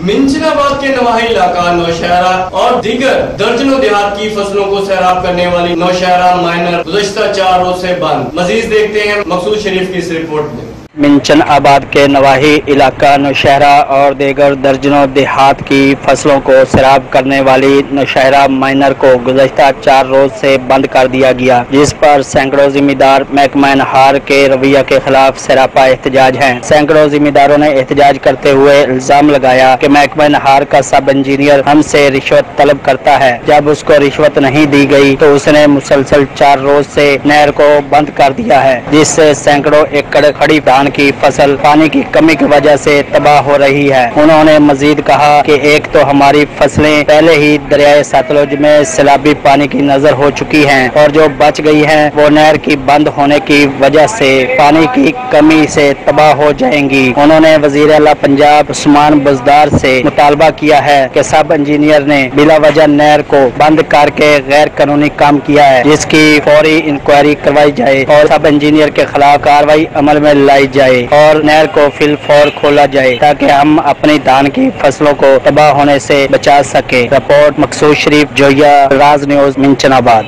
मिंचनाबाद के नवाही इलाका नौशहरा और दीगर दर्जनों देहात की फसलों को सैराब करने वाली नौशहरा माइनर गुज़श्ता 4 रोज से बंद। मजीद देखते हैं मकसूद शरीफ की इस रिपोर्ट में। मिंचनाबाद के नवाही इलाका नौशहरा और दीगर दर्जनों देहात की फसलों को सैराब करने वाली नौशहरा माइनर को गुज़श्ता 4 रोज से बंद कर दिया गया, जिस पर सैकड़ों जिम्मेदार महकमा नहार के रवैया के खिलाफ सरापा एहतजाज हैं। सैकड़ों जिम्मेदारों ने एहतजाज करते हुए इल्जाम लगाया कि महकमा नहार का सब इंजीनियर हमसे रिश्वत तलब करता है। जब उसको रिश्वत नहीं दी गई तो उसने मुसलसल 4 रोज से नहर को बंद कर दिया है, जिससे सैकड़ों एकड़ खड़ी धान की फसल पानी की कमी की वजह से तबाह हो रही है। उन्होंने मजीद कहा कि एक तो हमारी फसलें पहले ही दरियाए सतलुज में सैलाबी पानी की नजर हो चुकी हैं और जो बच गई हैं वो नहर की बंद होने की वजह से पानी की कमी से तबाह हो जाएंगी। उन्होंने वजीर आला पंजाब उस्मान बुज़दार से मुतालबा किया है कि सब इंजीनियर ने बिला वजह नहर को बंद करके गैर कानूनी काम किया है, जिसकी फौरी इंक्वायरी करवाई जाए और सब इंजीनियर के खिलाफ कार्रवाई अमल में लाई जाए और नहर को फिल फौर खोला जाए ताकि हम अपनी धान की फसलों को तबाह होने से बचा सके। रिपोर्ट मकसूद शरीफ, जोया, राज न्यूज़, मिंचनाबाद।